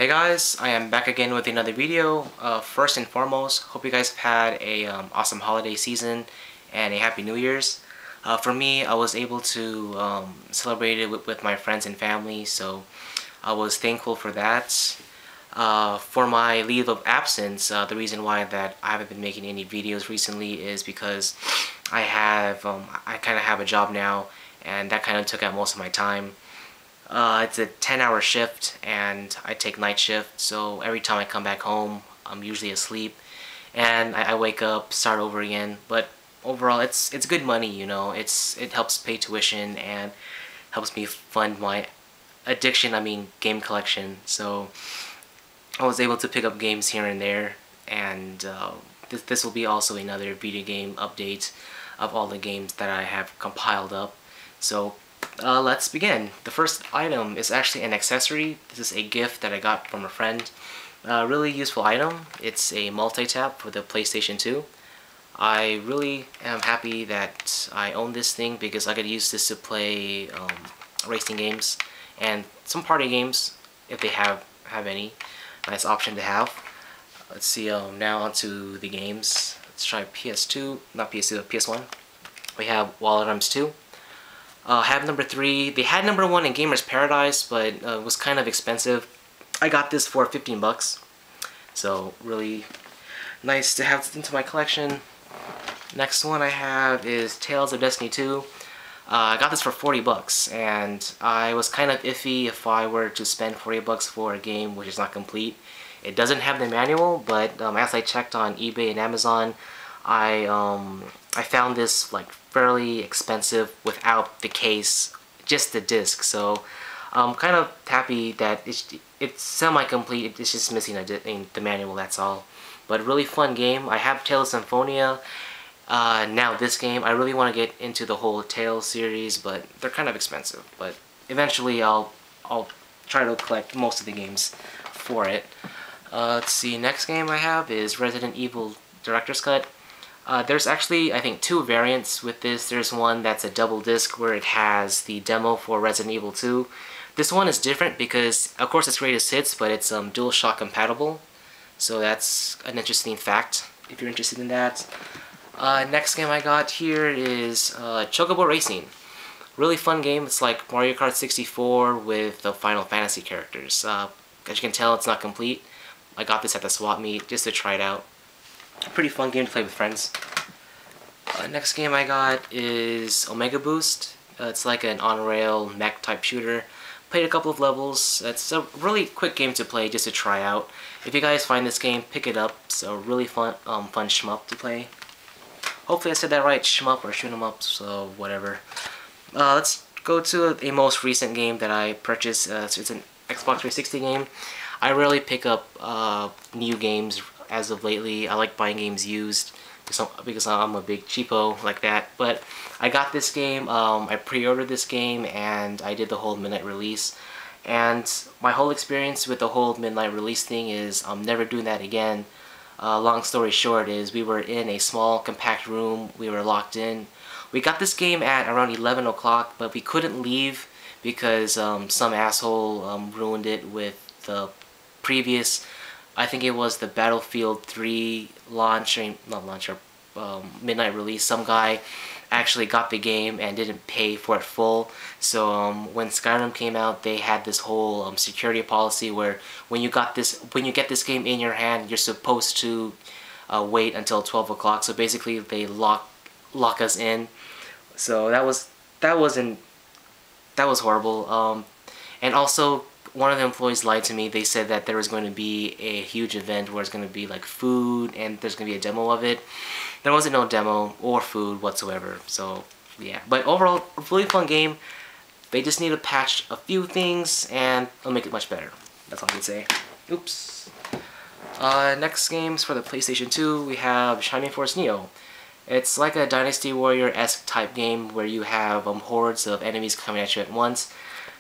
Hey guys, I am back again with another video. First and foremost, hope you guys have had a awesome holiday season and a happy New Year's. For me, I was able to celebrate it with my friends and family, so I was thankful for that. For my leave of absence, the reason why that I haven't been making any videos recently is because I kind of have a job now, and that kind of took out most of my time. It's a 10-hour shift and I take night shift, so every time I come back home I'm usually asleep and I wake up, start over again. But overall it's good money, you know. It helps pay tuition and helps me fund my addiction, I mean game collection. So I was able to pick up games here and there, and this will be also another video game update of all the games that I have compiled up. So let's begin. The first item is actually an accessory. This is a gift that I got from a friend. Really useful item. It's a multi-tap for the PlayStation 2. I really am happy that I own this thing because I could use this to play racing games and some party games if they have any. Nice option to have. Let's see, now onto the games. Let's try PS2, not PS2, PS1. We have Wallet Arms 2. Have number 3. They had number 1 in Gamer's Paradise, but it was kind of expensive. I got this for 15 bucks. So really nice to have into my collection. Next one I have is Tales of Destiny 2. I got this for 40 bucks, and I was kind of iffy if I were to spend 40 bucks for a game which is not complete. It doesn't have the manual, but as I checked on eBay and Amazon, I found this like fairly expensive without the case, just the disc. So I'm kind of happy that it's semi-complete. It's just missing the manual, that's all. But really fun game. I have Tales of Symphonia. Now this game, I really want to get into the whole Tales series, but they're kind of expensive. But eventually I'll try to collect most of the games for it. Let's see, next game I have is Resident Evil Director's Cut. There's actually, I think, 2 variants with this. There's one that's a double disc where it has the demo for Resident Evil 2. This one is different because, of course, it's greatest hits, but it's DualShock compatible. So that's an interesting fact if you're interested in that. Next game I got here is Chocobo Racing. Really fun game. It's like Mario Kart 64 with the Final Fantasy characters. As you can tell, it's not complete. I got this at the swap meet just to try it out. Pretty fun game to play with friends. Next game I got is Omega Boost. It's like an on-rail mech type shooter. Played a couple of levels. It's a really quick game to play just to try out. If you guys find this game, pick it up. It's a really fun shmup to play. Hopefully I said that right, shmup or shoot 'em up, so whatever. Let's go to a most recent game that I purchased. So it's an Xbox 360 game. I rarely pick up new games as of lately. I like buying games used because I'm a big cheapo like that. But I got this game, I pre-ordered this game, and I did the whole midnight release. And my whole experience with the whole midnight release thing is I'm never doing that again. Long story short is we were in a small compact room, we were locked in. We got this game at around 11 o'clock, but we couldn't leave because some asshole ruined it with the previous, I think it was the Battlefield 3 midnight release. Some guy actually got the game and didn't pay for it full. So when Skyrim came out, they had this whole security policy where when you get this game in your hand, you're supposed to wait until 12 o'clock. So basically, they lock us in. So that was horrible. And also, one of the employees lied to me. They said that there was going to be a huge event where it's going to be like food and there's going to be a demo of it. There wasn't no demo or food whatsoever. So yeah, but overall, a really fun game. They just need to patch a few things and it'll make it much better. That's all I can say. Oops. Next games for the PlayStation 2, we have Shining Force Neo. It's like a Dynasty Warrior-esque type game where you have hordes of enemies coming at you at once.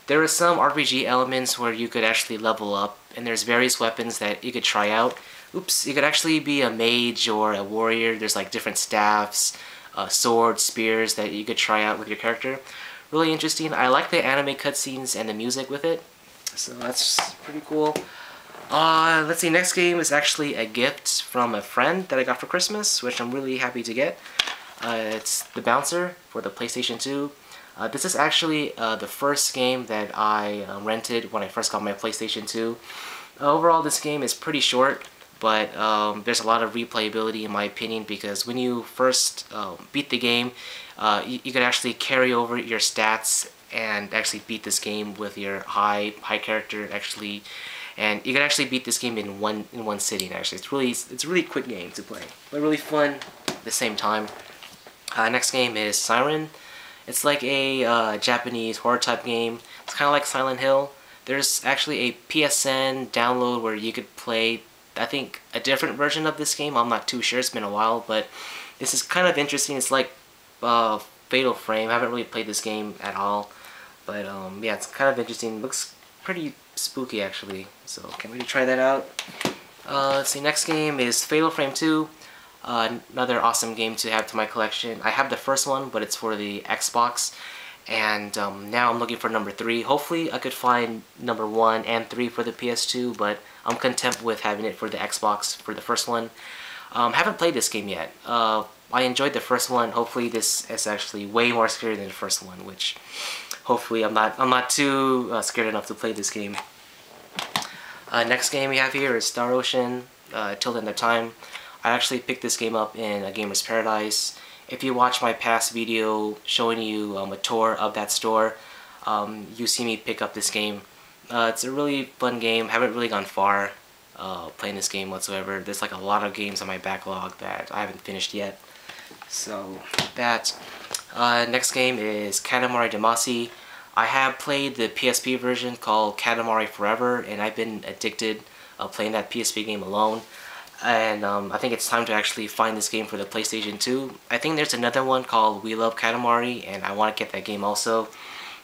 There are some RPG elements where you could actually level up, and there's various weapons that you could try out. Oops, you could actually be a mage or a warrior. There's like different staffs, swords, spears that you could try out with your character. Really interesting. I like the anime cutscenes and the music with it, so that's pretty cool. Let's see, next game is actually a gift from a friend that I got for Christmas, which I'm really happy to get. It's The Bouncer for the PlayStation 2. This is actually the first game that I rented when I first got my PlayStation 2. Overall, this game is pretty short, but there's a lot of replayability in my opinion, because when you first beat the game, you can actually carry over your stats and actually beat this game with your high character actually, and you can actually beat this game in one sitting. Actually, it's a really quick game to play, but really fun at the same time. Next game is Siren. It's like a Japanese horror type game. It's kind of like Silent Hill. There's actually a PSN download where you could play, I think, a different version of this game. I'm not too sure, it's been a while, but this is kind of interesting. It's like Fatal Frame. I haven't really played this game at all, but yeah, it's kind of interesting. It looks pretty spooky actually, so can't wait to try that out. Let's see, next game is Fatal Frame 2. Another awesome game to add to my collection. I have the first one, but it's for the Xbox, and now I'm looking for number 3. Hopefully I could find number 1 and 3 for the PS2, but I'm content with having it for the Xbox for the first one. Haven't played this game yet. I enjoyed the first one. Hopefully this is actually way more scary than the first one, which hopefully I'm not too scared enough to play this game. Next game we have here is Star Ocean, Till the End of Time. I actually picked this game up in a Gamer's Paradise. If you watch my past video showing you a tour of that store, you see me pick up this game. It's a really fun game. Haven't really gone far playing this game whatsoever. There's like a lot of games on my backlog that I haven't finished yet. So that. Next game is Katamari Damacy. I have played the PSP version called Katamari Forever, and I've been addicted playing that PSP game alone. And I think it's time to actually find this game for the PlayStation 2. I think there's another one called We Love Katamari, and I want to get that game also.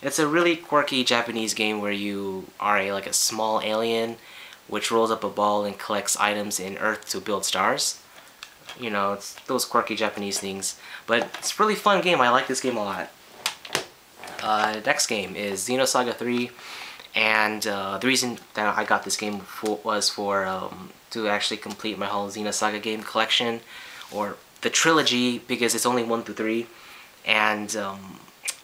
It's a really quirky Japanese game where you are like a small alien which rolls up a ball and collects items in Earth to build stars. You know, it's those quirky Japanese things. But it's a really fun game. I like this game a lot. Next game is Xenosaga 3. And the reason that I got this game was to actually complete my whole Xenosaga game collection, or the trilogy, because it's only 1 through 3. And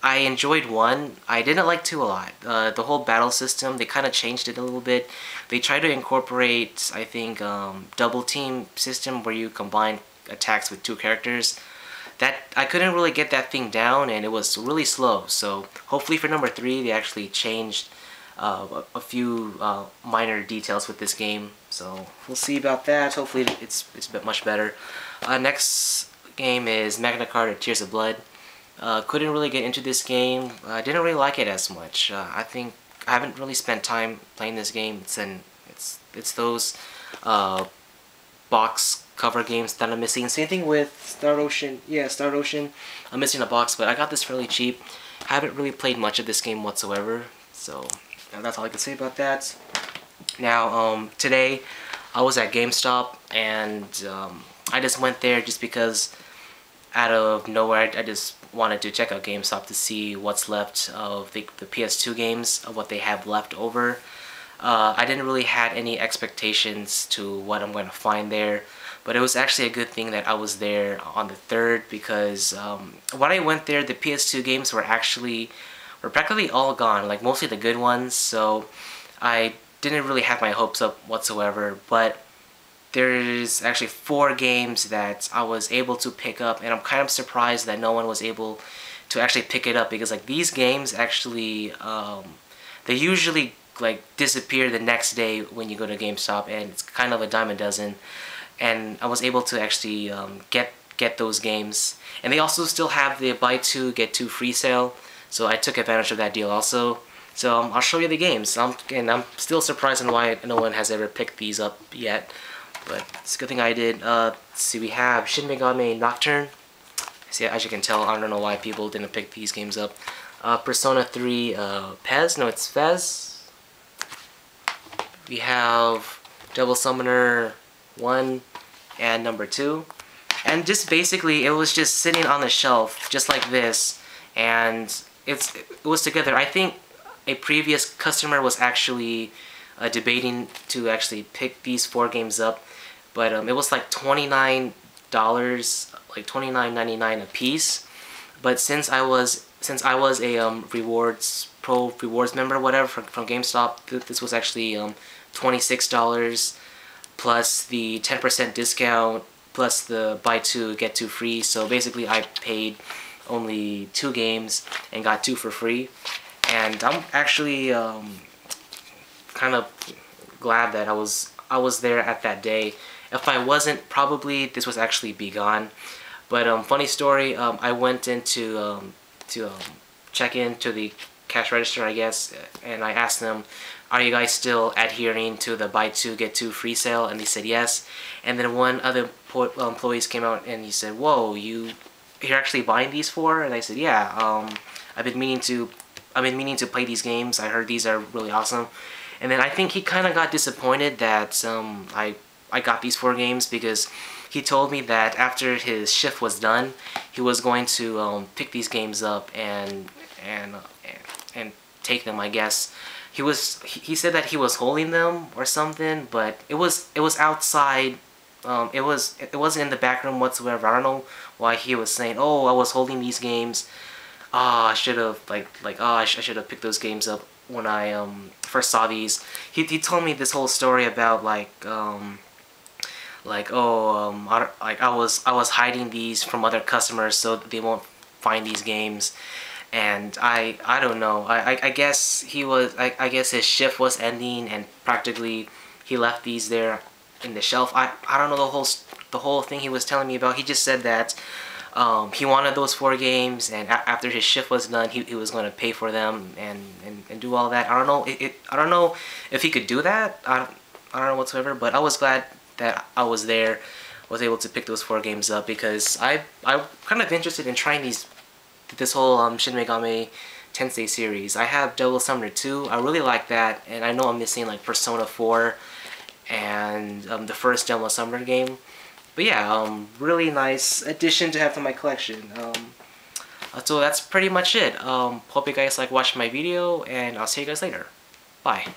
I enjoyed 1. I didn't like 2 a lot. The whole battle system, they kind of changed it a little bit. They tried to incorporate, I think, double team system where you combine attacks with 2 characters. That I couldn't really get that thing down, and it was really slow. So hopefully for number 3 they actually changed a few minor details with this game, so we'll see about that. Hopefully it's a bit much better. Next game is Magna Carta Tears of Blood. Couldn't really get into this game. Didn't really like it as much. I think I haven't really spent time playing this game. It's those box cover games that I'm missing. Same thing with Star Ocean. Yeah, Star Ocean. I'm missing a box, but I got this fairly cheap. Haven't really played much of this game whatsoever, so that's all I can say about that. Now, today I was at GameStop, and I just went there just because out of nowhere I just wanted to check out GameStop to see what's left of the PS2 games, of what they have left over. I didn't really have any expectations to what I'm going to find there, but it was actually a good thing that I was there on the 3rd, because when I went there, the PS2 games were practically all gone, like mostly the good ones, so I didn't really have my hopes up whatsoever. But there's actually 4 games that I was able to pick up, and I'm kind of surprised that no one was able to actually pick it up, because like these games actually they usually like disappear the next day when you go to GameStop, and it's kind of a dime a dozen. And I was able to actually get those games, and they also still have the buy 2 get 2 free sale. So I took advantage of that deal also. So I'll show you the games. I'm still surprised on why no one has ever picked these up yet, but it's a good thing I did. Let's see, we have Shin Megami Nocturne. See, as you can tell, I don't know why people didn't pick these games up. Persona 3 Pez. No, it's Fez. We have Double Summoner 1 and number 2. And just basically, it was just sitting on the shelf, just like this, and it was together. I think a previous customer was actually debating to actually pick these 4 games up, but it was like $29, like $29.99 a piece. But since I was a rewards member, whatever, from GameStop, this was actually $26 plus the 10% discount plus the buy 2 get 2 free. So basically I paid only 2 games and got 2 for free, and I'm actually kind of glad that I was there at that day. If I wasn't, probably this was actually be gone. But funny story, I went in to check into the cash register, I guess, and I asked them, are you guys still adhering to the buy 2 get 2 free sale? And they said yes. And then one other employees came out and he said, whoa, you're actually buying these for? And I said, yeah, I've been meaning to play these games. I heard these are really awesome. And then I think he kind of got disappointed that I got these 4 games, because he told me that after his shift was done, he was going to pick these games up and take them, I guess. He said that he was holding them or something, but it was outside. It wasn't in the back room whatsoever. I don't know why he was saying, oh, I was holding these games. I should have I should have picked those games up when I first saw these. He told me this whole story about I was hiding these from other customers so they won't find these games. And I don't know. I guess I guess his shift was ending and practically he left these there in the shelf. I don't know the whole thing he was telling me about. He just said that he wanted those 4 games, and after his shift was done, he was going to pay for them and do all that. I don't know. I don't know if he could do that. I don't know whatsoever. But I was glad that I was there, was able to pick those 4 games up, because I'm kind of interested in trying this whole Shin Megami Tensei series. I have Devil Summoner 2. I really like that, and I know I'm missing like Persona 4 and the first Devil Summoner game. But yeah, really nice addition to have to my collection. So that's pretty much it. Hope you guys like watching my video, and I'll see you guys later. Bye.